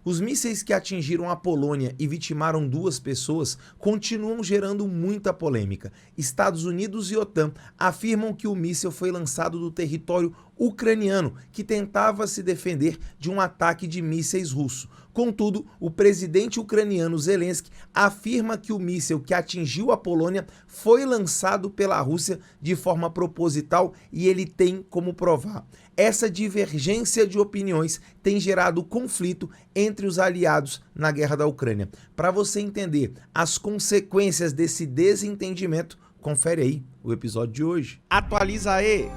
Os mísseis que atingiram a Polônia e vitimaram 2 pessoas continuam gerando muita polêmica. Estados Unidos e OTAN afirmam que o míssil foi lançado do território ucraniano, que tentava se defender de um ataque de mísseis russo. Contudo, o presidente ucraniano Zelensky afirma que o míssil que atingiu a Polônia foi lançado pela Rússia de forma proposital e ele tem como provar. Essa divergência de opiniões tem gerado conflito entre os aliados na guerra da Ucrânia. Para você entender as consequências desse desentendimento, confere aí o episódio de hoje. Atualiza aí!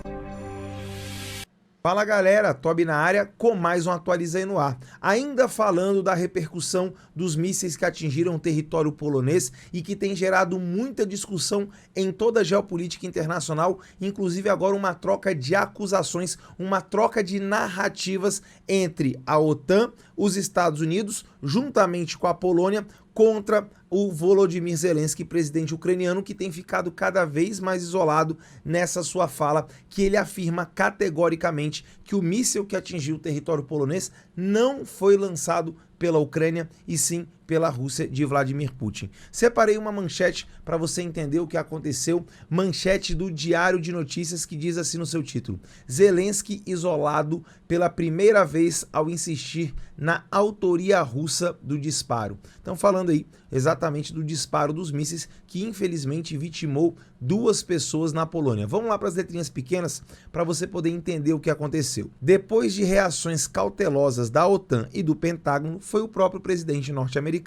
Fala galera, Tobi na área com mais um Atualiza aí no ar. Ainda falando da repercussão dos mísseis que atingiram o território polonês e que tem gerado muita discussão em toda a geopolítica internacional, inclusive agora uma troca de acusações, uma troca de narrativas entre a OTAN, os Estados Unidos, juntamente com a Polônia, contra o Volodymyr Zelensky, presidente ucraniano, que tem ficado cada vez mais isolado nessa sua fala, que ele afirma categoricamente que o míssil que atingiu o território polonês não foi lançado pela Ucrânia e sim pela Rússia de Vladimir Putin. Separei uma manchete para você entender o que aconteceu, manchete do Diário de Notícias que diz assim no seu título: Zelensky isolado pela primeira vez ao insistir na autoria russa do disparo. Então falando aí exatamente do disparo dos mísseis que infelizmente vitimou 2 pessoas na Polônia. Vamos lá para as letrinhas pequenas para você poder entender o que aconteceu. Depois de reações cautelosas da OTAN e do Pentágono, foi o próprio presidente norte-americano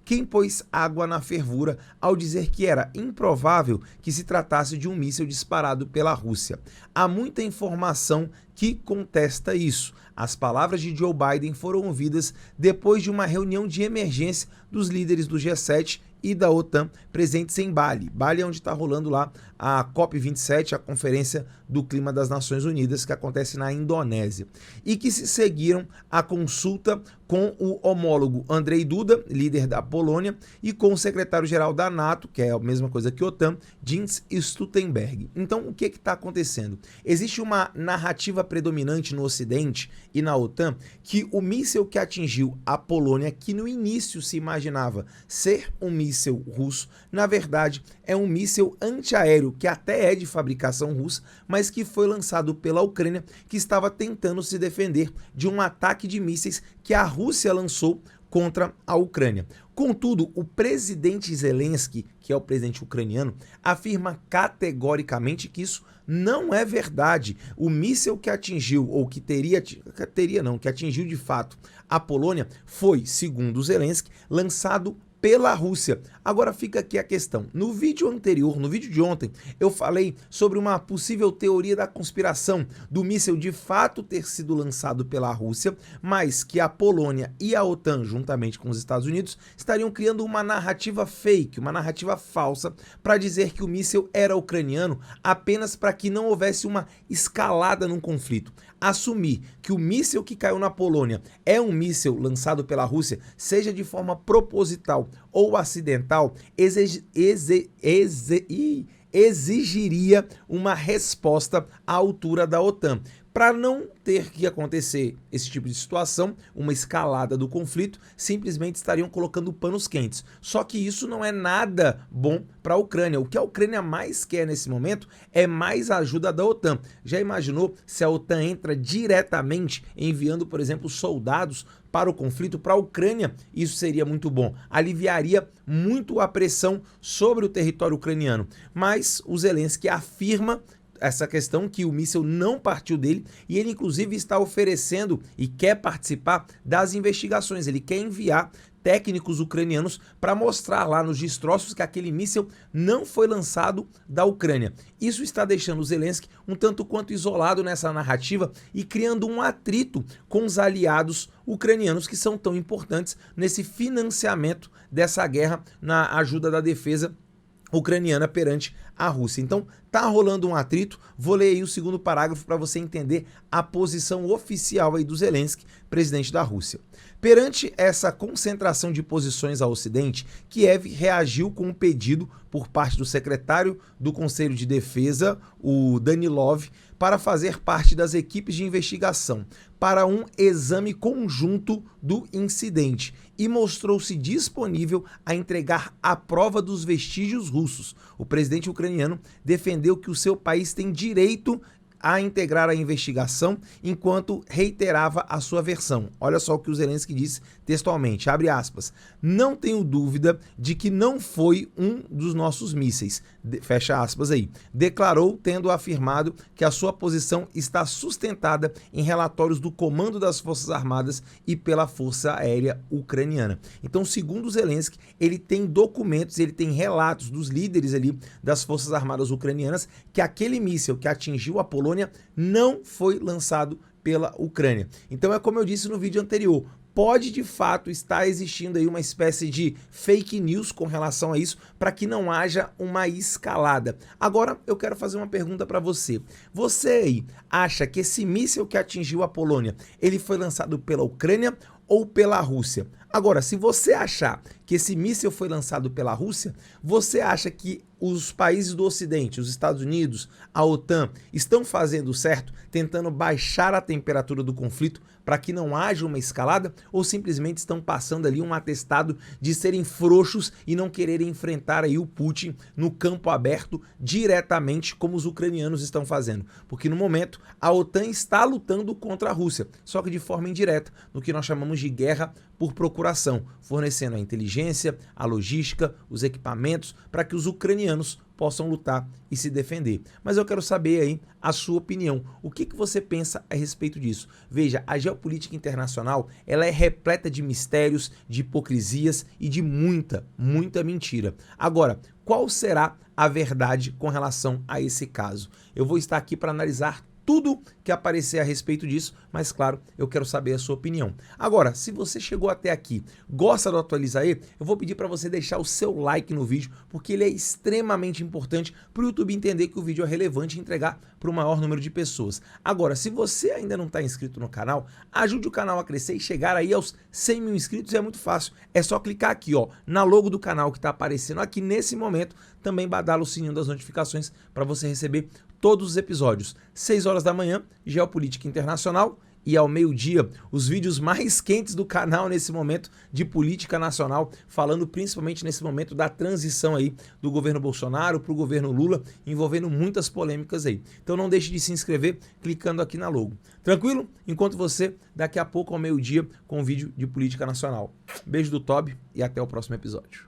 quem pôs água na fervura ao dizer que era improvável que se tratasse de um míssil disparado pela Rússia. Há muita informação que contesta isso. As palavras de Joe Biden foram ouvidas depois de uma reunião de emergência dos líderes do G7 e da OTAN presentes em Bali. Bali é onde está rolando lá a COP27, a Conferência do Clima das Nações Unidas, que acontece na Indonésia. E que se seguiram a consulta com o homólogo Andrzej Duda, líder da Polônia, e com o secretário-geral da NATO, que é a mesma coisa que a OTAN, Jens Stoltenberg. Então, o que está acontecendo? Existe uma narrativa predominante no Ocidente e na OTAN que o míssil que atingiu a Polônia, que no início se imaginava ser um míssil russo, na verdade é um míssil antiaéreo que até é de fabricação russa, mas que foi lançado pela Ucrânia, que estava tentando se defender de um ataque de mísseis que a Rússia lançou contra a Ucrânia. Contudo, o presidente Zelensky, que é o presidente ucraniano, afirma categoricamente que isso não é verdade. O míssil que atingiu, ou que que atingiu de fato a Polônia, foi, segundo Zelensky, lançado pela Rússia. Agora fica aqui a questão. No vídeo anterior, no vídeo de ontem, eu falei sobre uma possível teoria da conspiração do míssil de fato ter sido lançado pela Rússia, mas que a Polônia e a OTAN, juntamente com os Estados Unidos, estariam criando uma narrativa fake, uma narrativa falsa, para dizer que o míssil era ucraniano apenas para que não houvesse uma escalada num conflito. Assumir que o míssil que caiu na Polônia é um míssil lançado pela Rússia, seja de forma proposital ou acidental, exigiria uma resposta à altura da OTAN. Para não ter que acontecer esse tipo de situação, uma escalada do conflito, simplesmente estariam colocando panos quentes. Só que isso não é nada bom para a Ucrânia. O que a Ucrânia mais quer nesse momento é mais ajuda da OTAN. Já imaginou se a OTAN entra diretamente enviando, por exemplo, soldados para o conflito, para a Ucrânia? Isso seria muito bom, aliviaria muito a pressão sobre o território ucraniano. Mas o Zelensky afirma essa questão que o míssil não partiu dele e ele inclusive está oferecendo e quer participar das investigações. Ele quer enviar técnicos ucranianos para mostrar lá nos destroços que aquele míssil não foi lançado da Ucrânia. Isso está deixando o Zelensky um tanto quanto isolado nessa narrativa e criando um atrito com os aliados ucranianos que são tão importantes nesse financiamento dessa guerra na ajuda da defesa ucraniana perante a Rússia. Então, tá rolando um atrito. Vou ler aí o segundo parágrafo para você entender a posição oficial aí do Zelensky, presidente da Rússia. Perante essa concentração de posições ao Ocidente, Kiev reagiu com um pedido por parte do secretário do Conselho de Defesa, o Danilov, para fazer parte das equipes de investigação para um exame conjunto do incidente e mostrou-se disponível a entregar a prova dos vestígios russos. O presidente ucraniano defendeu que o seu país tem direito a integrar a investigação, enquanto reiterava a sua versão. Olha só o que o Zelensky disse textualmente, abre aspas, não tenho dúvida de que não foi um dos nossos mísseis, fecha aspas aí, declarou, tendo afirmado que a sua posição está sustentada em relatórios do Comando das Forças Armadas e pela Força Aérea Ucraniana. Então, segundo Zelensky, ele tem documentos, ele tem relatos dos líderes ali das Forças Armadas Ucranianas que aquele míssil que atingiu a Polônia não foi lançado pela Ucrânia. Então é como eu disse no vídeo anterior, pode de fato estar existindo aí uma espécie de fake news com relação a isso, para que não haja uma escalada. Agora eu quero fazer uma pergunta para você. Você aí acha que esse míssil que atingiu a Polônia, ele foi lançado pela Ucrânia ou pela Rússia? Agora, se você achar que esse míssil foi lançado pela Rússia, você acha que os países do Ocidente, os Estados Unidos, a OTAN, estão fazendo certo, tentando baixar a temperatura do conflito para que não haja uma escalada, ou simplesmente estão passando ali um atestado de serem frouxos e não quererem enfrentar aí o Putin no campo aberto diretamente como os ucranianos estão fazendo? Porque no momento a OTAN está lutando contra a Rússia, só que de forma indireta, no que nós chamamos de guerra por procuração, fornecendo a inteligência, a logística, os equipamentos para que os ucranianos possam lutar e se defender. Mas eu quero saber aí a sua opinião. O que você pensa a respeito disso? Veja, a geopolítica internacional, ela é repleta de mistérios, de hipocrisias e de muita mentira. Agora, qual será a verdade com relação a esse caso? Eu vou estar aqui para analisar tudo que aparecer a respeito disso, mas claro, eu quero saber a sua opinião. Agora, se você chegou até aqui, gosta do Atualiza aí, eu vou pedir para você deixar o seu like no vídeo, porque ele é extremamente importante para o YouTube entender que o vídeo é relevante e entregar para o maior número de pessoas. Agora, se você ainda não está inscrito no canal, ajude o canal a crescer e chegar aí aos 100 mil inscritos, é muito fácil. É só clicar aqui, ó, na logo do canal que está aparecendo aqui nesse momento, também badala o sininho das notificações para você receber todos os episódios. 6 horas da manhã, Geopolítica Internacional, e ao meio-dia, os vídeos mais quentes do canal nesse momento de política nacional, falando principalmente nesse momento da transição aí do governo Bolsonaro para o governo Lula, envolvendo muitas polêmicas aí. Então não deixe de se inscrever clicando aqui na logo. Tranquilo? Encontro você daqui a pouco ao meio-dia com um vídeo de política nacional. Beijo do Toby e até o próximo episódio.